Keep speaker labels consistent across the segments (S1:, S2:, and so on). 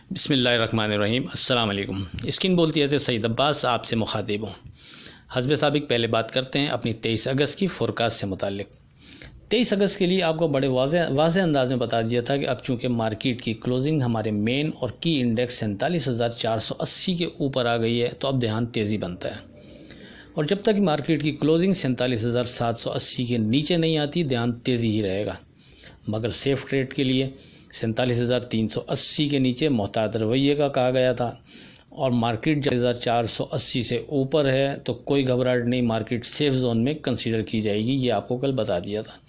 S1: बिस्मिल्लाहिर्रहमानिर्रहीम। अस्सलाम वालेकुम। स्किन बोलती है सईद अब्बास आपसे मुखातिब हूँ। हस्ब साबिक पहले बात करते हैं अपनी 23 अगस्त की फोरकास्ट से मुताल्लिक। 23 अगस्त के लिए आपको बड़े वाज़ेह अंदाज में बता दिया था कि अब चूँकि मार्केट की क्लोजिंग हमारे मेन और की इंडेक्स 47,480 के ऊपर आ गई है, तो अब ध्यान तेज़ी बनता है। और जब तक मार्केट की क्लोजिंग 47,780 के नीचे नहीं आती, ध्यान तेज़ी ही रहेगा। मगर सेफ़ ट्रेड के लिए 47,380 के नीचे मोहतात रवैये का कहा गया था, और मार्केट 47,480 से ऊपर है तो कोई घबराहट नहीं, मार्केट सेफ जोन में कंसीडर की जाएगी। ये आपको कल बता दिया था।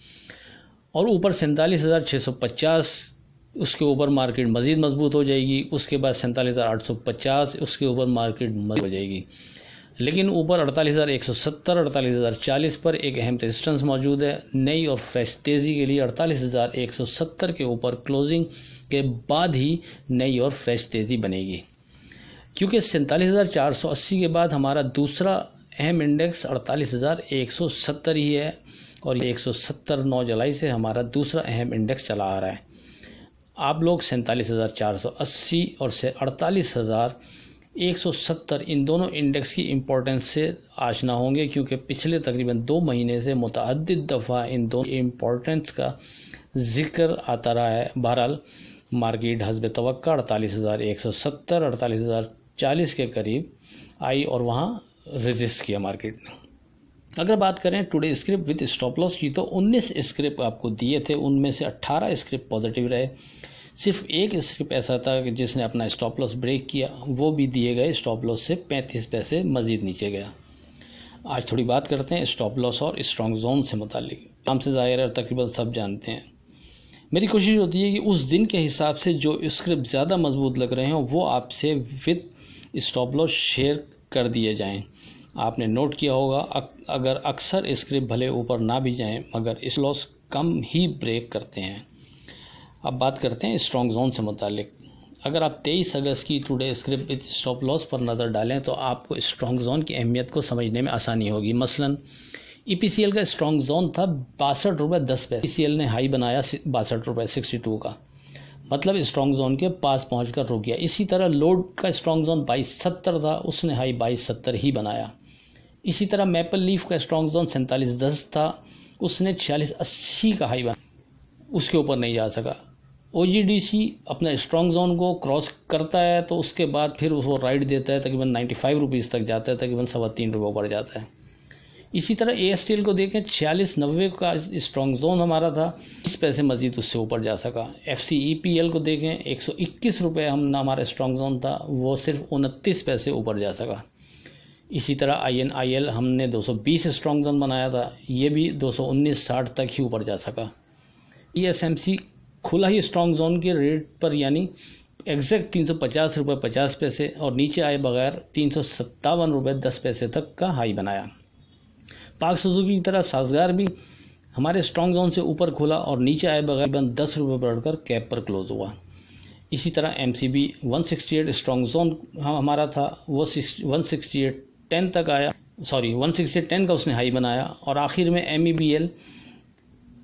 S1: और ऊपर 47,650 उसके ऊपर मार्केट मज़ीद मजबूत हो जाएगी। उसके बाद 47,850 उसके ऊपर मार्केट मजबूत हो जाएगी। लेकिन ऊपर 48,170 48,040 पर एक अहम रेजिस्टेंस मौजूद है। नई और फ्रेश तेज़ी के लिए 48,170 के ऊपर क्लोजिंग के बाद ही नई और फ्रेश तेज़ी बनेगी, क्योंकि 47,480 के बाद हमारा दूसरा अहम इंडेक्स 48,170 ही है, और ये 170 9 जुलाई से हमारा दूसरा अहम इंडेक्स चला आ रहा है। आप लोग 47,480 और से 48,170 इन दोनों इंडेक्स की इम्पोर्टेंस से आशना होंगे, क्योंकि पिछले तकरीबन 2 महीने से मुतअद्दिद दफ़ा इन दोनों इम्पोर्टेंस का ज़िक्र आता रहा है। बहरहाल मार्केट हस्ब तवक्का 48,170 48,040 के करीब आई और वहाँ रेजिस्ट किया मार्केट ने। अगर बात करें today script with stop loss की, तो 19 स्क्रिप्ट आपको दिए थे, उनमें से 18 स्क्रिप्ट पॉजिटिव रहे। सिर्फ एक स्क्रिप्ट ऐसा था कि जिसने अपना स्टॉप लॉस ब्रेक किया, वो भी दिए गए स्टॉप लॉस से 35 पैसे मज़ीद नीचे गया। आज थोड़ी बात करते हैं स्टॉप लॉस और स्ट्रॉन्ग जोन से मुतालिक। नाम से ज़ाहिर है तकरीबन सब जानते हैं। मेरी कोशिश होती है कि उस दिन के हिसाब से जो स्क्रिप्ट ज़्यादा मजबूत लग रहे हों वो आपसे विद स्टॉप लॉस शेयर कर दिए जाएँ। आपने नोट किया होगा अगर अक्सर स्क्रिप्ट भले ऊपर ना भी जाएँ, मगर इस लॉस कम ही ब्रेक करते हैं। अब बात करते हैं स्ट्रॉन्ग जोन से मुतालिक। अगर आप 23 अगस्त की today script with stop loss पर नज़र डालें तो आपको स्ट्रॉन्ग जोन की अहमियत को समझने में आसानी होगी। मसलन EPCL का स्ट्रॉन्ग जोन था 62.10 EPCL ने हाई बनाया 62.62 का, मतलब स्ट्रॉन्ग जोन के पास पहुंचकर रुक गया। इसी तरह लोड का स्ट्रॉन्ग जोन 22.70 था, उसने हाई 22.70 ही बनाया। इसी तरह मैपल लीफ का स्ट्रॉन्ग जोन 47.10 था, उसने 46.80 का हाई बनाया, उसके ऊपर नहीं जा सका। OGDC अपना स्ट्रॉन्ग जोन को क्रॉस करता है तो उसके बाद फिर उसको राइड देता है, तकरीबन 95 रुपीज़ तक जाता है, तकरीबन 3.25 रुपये ऊपर जाता है। इसी तरह ASTL को देखें, 46.90 का स्ट्रॉन्ग जोन हमारा था, 30 पैसे मज़ीद उससे ऊपर जा सका। FCEPL को देखें, 121 रुपये हमारा स्ट्रॉन्ग जोन था, वो सिर्फ 29 पैसे ऊपर जा सका। इसी तरह INIL हमने 220 स्ट्रॉन्ग जोन बनाया था, ये भी 219.60 तक ही ऊपर जा सका। ESMC खुला ही स्ट्रॉन्ग जोन के रेट पर, यानी एग्जैक्ट 350 रुपये 50 पैसे, और नीचे आए बगैर 357 रुपये 10 पैसे तक का हाई बनाया। पाक सुजुकी की तरह साजगार भी हमारे स्ट्रॉन्ग जोन से ऊपर खुला और नीचे आए बगैर 10 रुपये बढ़कर कैप पर क्लोज हुआ। इसी तरह MCB 168 स्ट्रॉन्ग जोन हमारा था, वो 168.10 तक आया, 168.10 का उसने हाई बनाया, और आखिर में MEBL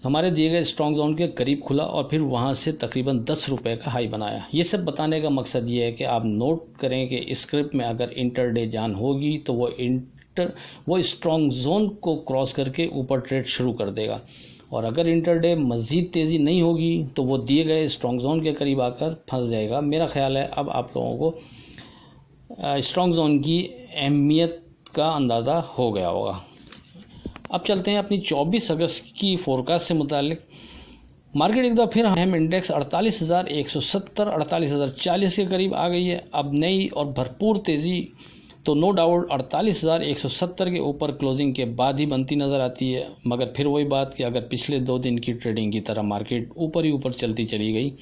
S1: हमारे दिए गए स्ट्रॉन्ग जोन के करीब खुला और फिर वहाँ से तकरीबन 10 रुपये का हाई बनाया। ये सब बताने का मकसद ये है कि आप नोट करें कि स्क्रिप्ट में अगर इंटरडे जान होगी तो वो स्ट्रॉन्ग जोन को क्रॉस करके ऊपर ट्रेड शुरू कर देगा, और अगर इंटरडे मज़ीद तेज़ी नहीं होगी तो वो दिए गए स्ट्रॉन्ग जोन के करीब आकर फंस जाएगा। मेरा ख्याल है अब आप लोगों को स्ट्रॉन्ग जोन की अहमियत का अंदाज़ा हो गया होगा। अब चलते हैं अपनी 24 अगस्त की फोरकास्ट से मुतालिक। मार्केट एक दफ़ा फिर अहम इंडेक्स 48,170 48,040 के करीब आ गई है। अब नई और भरपूर तेज़ी तो नो डाउट 48,170 के ऊपर क्लोजिंग के बाद ही बनती नज़र आती है, मगर फिर वही बात कि अगर पिछले 2 दिन की ट्रेडिंग की तरह मार्केट ऊपर ही ऊपर चलती चली गई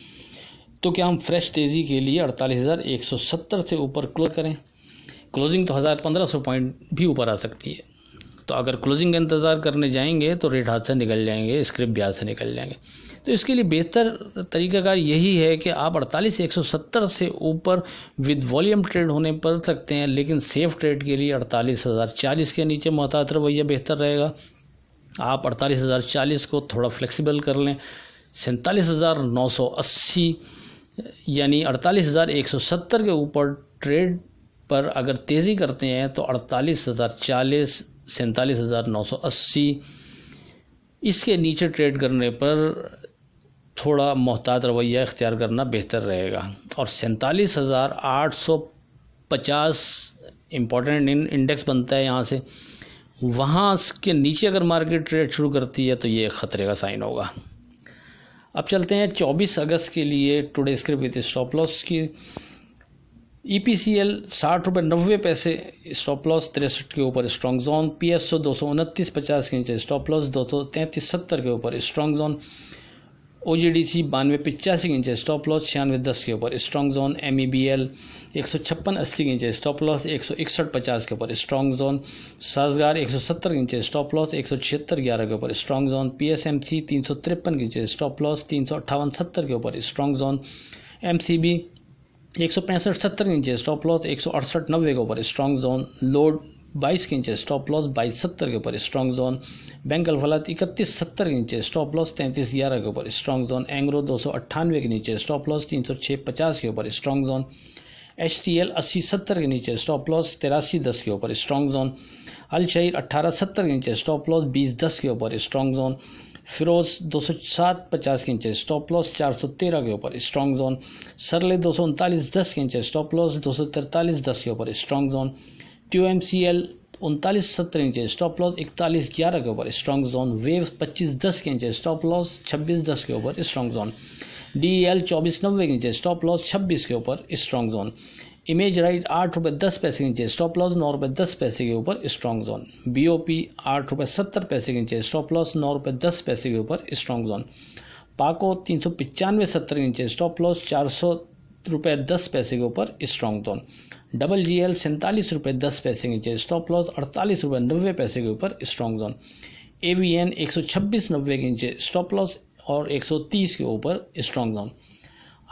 S1: तो क्या हम फ्रेश तेज़ी के लिए 48,170 से ऊपर क्लोज करें? क्लोजिंग तो 1,500 पॉइंट भी ऊपर आ सकती है, तो अगर क्लोजिंग का इंतज़ार करने जाएंगे तो रेट हाथ से निकल जाएंगे, स्क्रिप्ट ब्याज से निकल जाएंगे। तो इसके लिए बेहतर तरीक़ाकार यही है कि आप 48,170 से ऊपर विद वॉल्यूम ट्रेड होने पर सकते हैं, लेकिन सेफ ट्रेड के लिए 48,040 के नीचे मोहतात रवैया बेहतर रहेगा। आप 48,040 को थोड़ा फ्लेक्सिबल कर लें, 47,980 यानी 48,170 के ऊपर ट्रेड पर अगर तेज़ी करते हैं तो 48,040, 47,980, इसके नीचे ट्रेड करने पर थोड़ा मोहतात रवैया इख्तियार करना बेहतर रहेगा। और 47,850 इम्पोर्टेंट इंडेक्स बनता है यहाँ से, वहाँ के नीचे अगर मार्केट ट्रेड शुरू करती है तो ये ख़तरे का साइन होगा। अब चलते हैं 24 अगस्त के लिए today script with stop loss की। EPCL 60 रुपये 90 पैसे स्टॉप लॉस, 63 के ऊपर स्ट्रॉन्ग जोन। PSO 229.50 के नीचे स्टॉप लॉस, 233.70 के ऊपर स्ट्रॉन्ग जोन। OGDC 92.85 के नीचे स्टॉप लॉस, 96.10 के ऊपर स्ट्रॉन्ग जोन। MEBL 156.80 के नीचे स्टॉप लॉस, 161.50 के ऊपर स्ट्रॉन्ग जोन। साजगार 170 के नीचे स्टॉप लॉस, 176.11 के ऊपर स्ट्रॉन्ग जोन। PSMC 353 के नीचे स्टॉप लॉस, 358.70 के ऊपर स्ट्रॉन्ग जोन। MCB 165.70 के नीचे स्टॉप लॉस, 168.90 के ऊपर स्ट्रॉन्ग जोन। लोड 22 के नीचे स्टॉप लॉस, 22.70 के ऊपर स्ट्रॉन्ग जोन। बैंक अल्फलात 31.70 के नीचे स्टॉप लॉस, 33.11 के ऊपर स्ट्रॉन्ग जोन। एंग्रो 298 के नीचे स्टॉप लॉस, 306.50 के ऊपर स्ट्रॉन्ग जोन। HTL 80.70 के नीचे स्टॉप लॉस, 83.10 के ऊपर स्ट्रॉन्ग जोन। अल शहीर 18.70 के नीचे स्टॉप लॉस, 20.10 के ऊपर स्ट्रॉन्ग जोन। फिरोज 207.50 के नीचे स्टॉप लॉस, 413 के ऊपर स्ट्रॉन्ग जोन। सरले 239.10 के नीचे स्टॉप लॉस, 243.10 के ऊपर स्ट्रॉन्ग जोन। TUMCL 39.70 के नीचे स्टॉप लॉस, 41.11 के ऊपर स्ट्रॉन्ग जोन। वेव्स 25.10 के नीचे स्टॉप लॉस, 26.10 के ऊपर स्ट्रॉन्ग जोन। DEL 24.90 के नीचे स्टॉप लॉस, 26 के ऊपर स्ट्रॉन्ग जोन। इमेज राइट 8 रुपये 10 पैसे के नीचे स्टॉप लॉस, 9 रुपये 10 पैसे के ऊपर स्ट्रॉन्ग जोन। BOP 8 रुपये 70 पैसे के नीचे स्टॉप लॉस, 9 रुपये 10 पैसे के ऊपर स्ट्रॉन्ग जोन। पाको 395.70 के नीचे स्टॉप लॉस, 400 रुपये 10 पैसे के ऊपर स्ट्रॉन्ग जोन। WGL 47 रुपये 10 पैसे के नीचे स्टॉप लॉस, 48 रुपये 90 पैसे के ऊपर स्ट्रॉन्ग जोन। AVN 126.90 के नीचे स्टॉप लॉस और 130 के ऊपर स्ट्रॉन्ग जोन।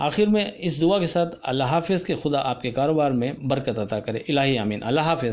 S1: आखिर में इस दुआ के साथ अल्लाह हाफ़िज़ के खुदा आपके कारोबार में बरकत अता करे। इलाही आमीन। अल्लाह हाफ़िज़।